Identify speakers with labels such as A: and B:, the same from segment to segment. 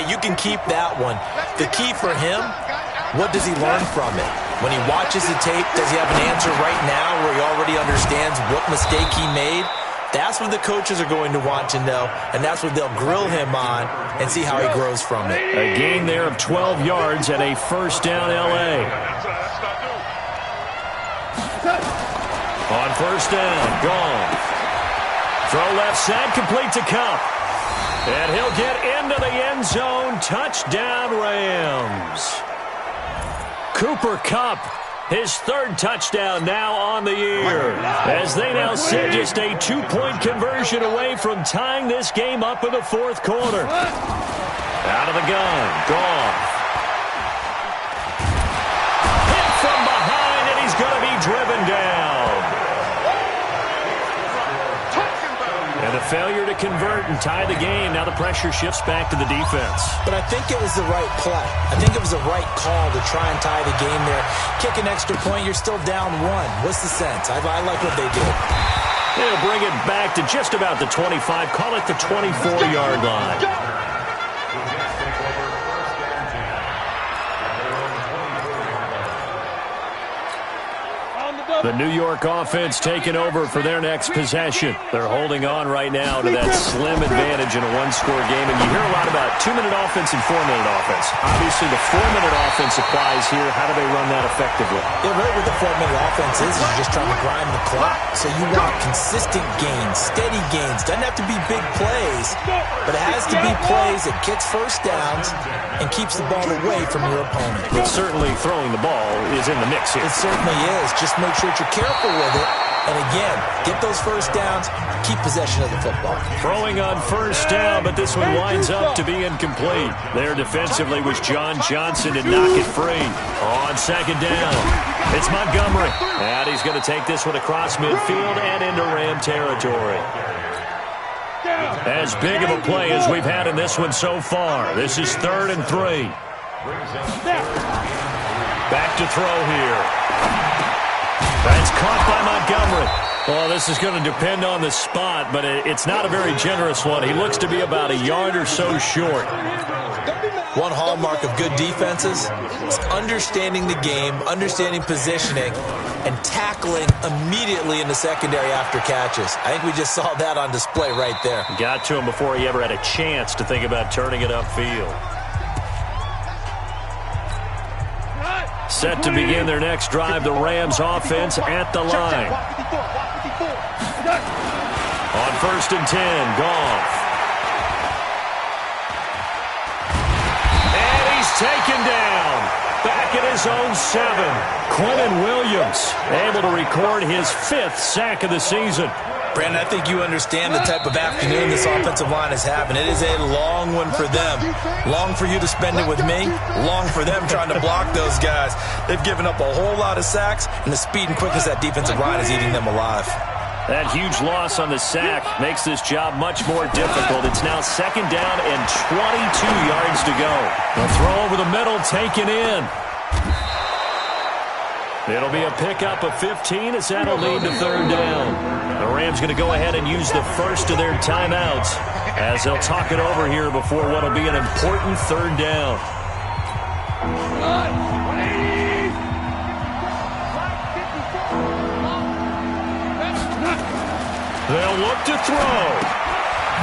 A: hey, you can keep that one. The key for him, what does he learn from it? When he watches the tape, does he have an answer right now where he already understands what mistake he made? That's what the coaches are going to want to know, and that's what they'll grill him on and see how he grows from it.
B: A gain there of 12 yards and a first down L.A. On first down, gone. Throw left side, complete to Kupp. And he'll get into the end zone. Touchdown, Rams. Cooper Kupp, his third touchdown now on the year, as they now sit just a 2-point conversion away from tying this game up in the fourth quarter. Out of the gun, Goff. Hit from behind, and he's going to be driven down. And a failure to convert and tie the game. Now the pressure shifts back to the defense.
A: But I think it was the right play. I think it was the right call to try and tie the game there. Kick an extra point, you're still down one. What's the sense? I like what they did.
B: They'll bring it back to just about the 25. Call it the 24-yard line. The New York offense taking over for their next possession. They're holding on right now to that slim advantage in a one-score game. And you hear a lot about 2-minute offense and 4-minute offense. Obviously, the 4-minute offense applies here. How do they run that effectively?
A: Yeah, right with the 4-minute offense is you're just trying to grind the clock. So you want consistent gains, steady gains. Doesn't have to be big plays, but it has to be plays that gets first downs and keeps the ball away from your opponent.
B: But certainly throwing the ball is in the mix here.
A: It certainly is. Just make sure you're careful with it. And again, get those first downs, keep possession of the football.
B: Throwing on first down, but this one winds up to be incomplete. There defensively was John Johnson to knock it free. On second down, it's Montgomery. And he's going to take this one across midfield and into Ram territory. As big of a play as we've had in this one so far. This is 3rd and 3. Back to throw here. That's caught by Montgomery. Well, this is going to depend on the spot, but it's not a very generous one. He looks to be about a yard or so short.
A: One hallmark of good defenses is understanding the game, understanding positioning, and tackling immediately in the secondary after catches. I think we just saw that on display right there.
B: Got to him before he ever had a chance to think about turning it upfield. Set to begin their next drive, the Rams offense at the line. On 1st and 10, Goff. And he's taken down. Back at his own 7. Quentin Williams able to record his 5th sack of the season.
A: Brandon, I think you understand the type of afternoon this offensive line is having. It is a long one for them. Long for you to spend it with me. Long for them trying to block those guys. They've given up a whole lot of sacks, and the speed and quickness of that defensive line is eating them alive.
B: That huge loss on the sack makes this job much more difficult. It's now 2nd down and 22 yards to go. The throw over the middle taken in. It'll be a pickup of 15 as that'll lead to 3rd down. The Rams going to go ahead and use the first of their timeouts as they'll talk it over here before what will be an important 3rd down. They'll look to throw.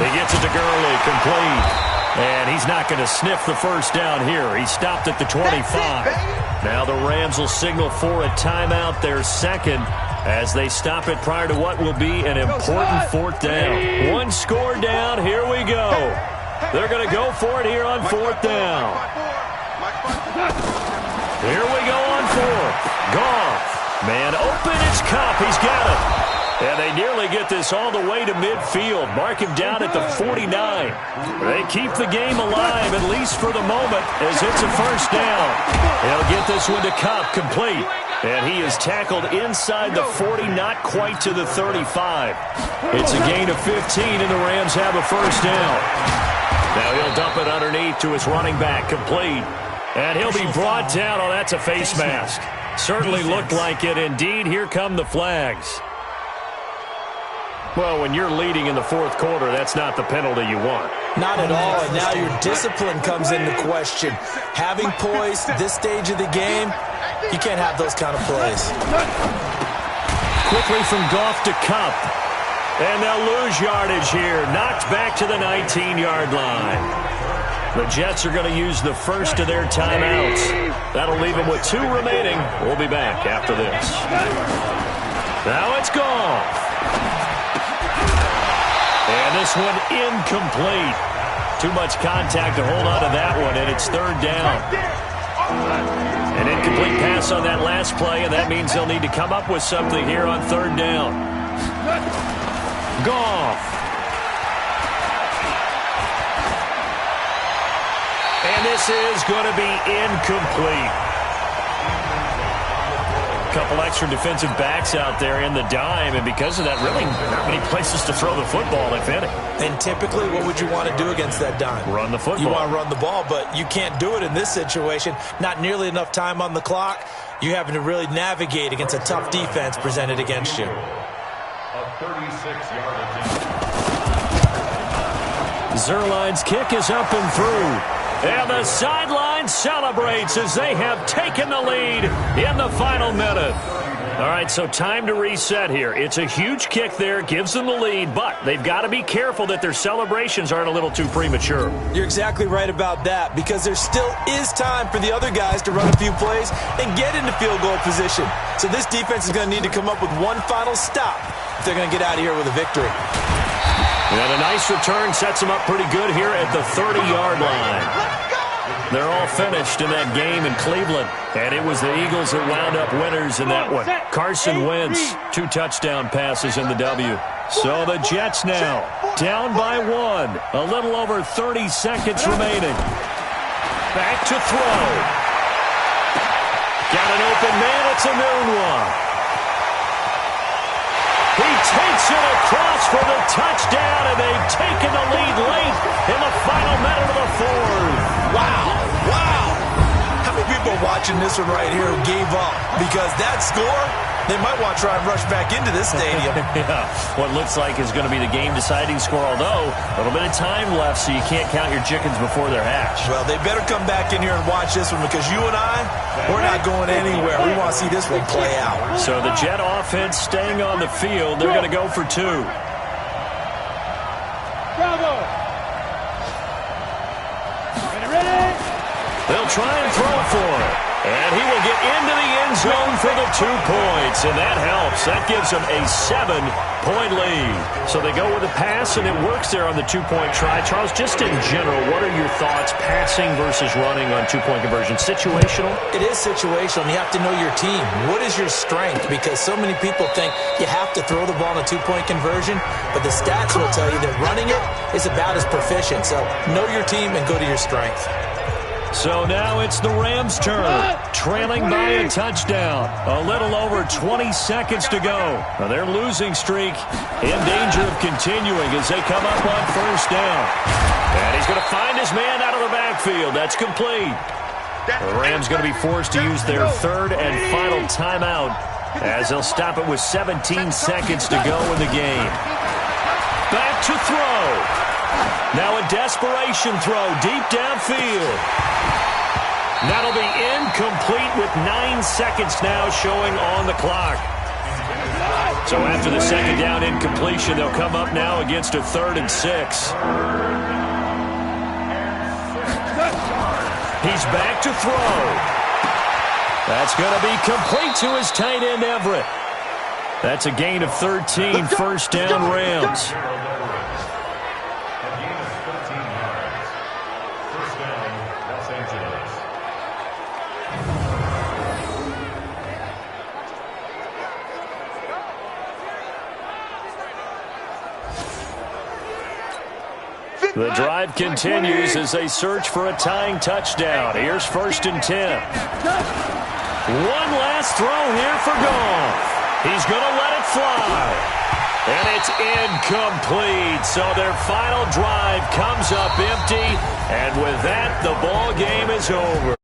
B: He gets it to Gurley, complete. And he's not going to sniff the first down here. He stopped at the 25. Now the Rams will signal for a timeout, their 2nd, as they stop it prior to what will be an important 4th down. One score down. Here we go. They're going to go for it here on 4th down. Here we go on 4th. Goff. Man open. It's Kupp. He's got it. And they nearly get this all the way to midfield. Mark him down at the 49. They keep the game alive, at least for the moment, as it's a first down. He'll get this one to Kupp, complete. And he is tackled inside the 40, not quite to the 35. It's a gain of 15, and the Rams have a first down. Now he'll dump it underneath to his running back, complete. And he'll be brought down. Oh, that's a face mask. Certainly looked like it. Indeed, here come the flags. Well, when you're leading in the 4th quarter, that's not the penalty you want.
A: Not at all, and now your discipline comes into question. Having poise this stage of the game, you can't have those kind of plays.
B: Quickly from Goff to Cup. And they'll lose yardage here. Knocked back to the 19-yard line. The Jets are going to use the first of their timeouts. That'll leave them with 2 remaining. We'll be back after this. Now it's Goff. And this one incomplete. Too much contact to hold on to that one, and it's 3rd down. An incomplete pass on that last play, and that means they'll need to come up with something here on 3rd down. Goff. And this is going to be incomplete. A couple extra defensive backs out there in the dime, and because of that, really not many places to throw the football, if any.
A: And typically, what would you want to do against that dime?
B: Run the football.
A: You want to run the ball, but you can't do it in this situation. Not nearly enough time on the clock. You're having to really navigate against a tough defense presented against you.
B: Zuerlein's kick is up and through. And the sideline celebrates as they have taken the lead in the final minute. All right, so time to reset here. It's a huge kick there, gives them the lead, but they've got to be careful that their celebrations aren't a little too premature.
A: You're exactly right about that, because there still is time for the other guys to run a few plays and get into field goal position. So this defense is going to need to come up with one final stop if they're going to get out of here with a victory.
B: And a nice return sets them up pretty good here at the 30-yard line. They're all finished in that game in Cleveland, and it was the Eagles that wound up winners in that one. Carson Wentz, 2 touchdown passes in the W. So the Jets now down by 1. A little over 30 seconds remaining. Back to throw. Got an open man. It's a noon one. He takes it across for the touchdown, and they've taken the lead late in the final minute of the 4th.
A: Wow. How many people watching this one right here who gave up? Because that score, they might want to try and rush back into this stadium.
B: Yeah, what looks like is going to be the game-deciding score, although a little bit of time left, so you can't count your chickens before they're hatched.
A: Well, they better come back in here and watch this one, because you and I, we're not going anywhere. We want to see this one play out.
B: So the Jet offense staying on the field. They're going to go for 2.
C: Bravo! Ready?
B: They'll try and throw for it. And he will get into the end zone for the 2 points. And that helps. That gives them a 7-point lead. So they go with a pass, and it works there on the 2-point try. Charles, just in general, what are your thoughts passing versus running on 2-point conversion? Situational?
A: It is situational. You have to know your team. What is your strength? Because so many people think you have to throw the ball in a 2-point conversion, but the stats will tell you that running it is about as proficient. So know your team and go to your strength.
B: So now it's the Rams' turn, trailing by a touchdown. A little over 20 seconds to go. Now their losing streak in danger of continuing as they come up on 1st down. And he's going to find his man out of the backfield. That's complete. The Rams going to be forced to use their 3rd and final timeout as they'll stop it with 17 seconds to go in the game. Back to throw. Now a desperation throw deep downfield. That'll be incomplete with 9 seconds now showing on the clock. So after the 2nd down incompletion, they'll come up now against a 3rd and 6. He's back to throw. That's going to be complete to his tight end, Everett. That's a gain of 13, 1st down Rams. The drive continues as they search for a tying touchdown. Here's 1st and 10. One last throw here for Goff. He's going to let it fly. And it's incomplete. So their final drive comes up empty. And with that, the ball game is over.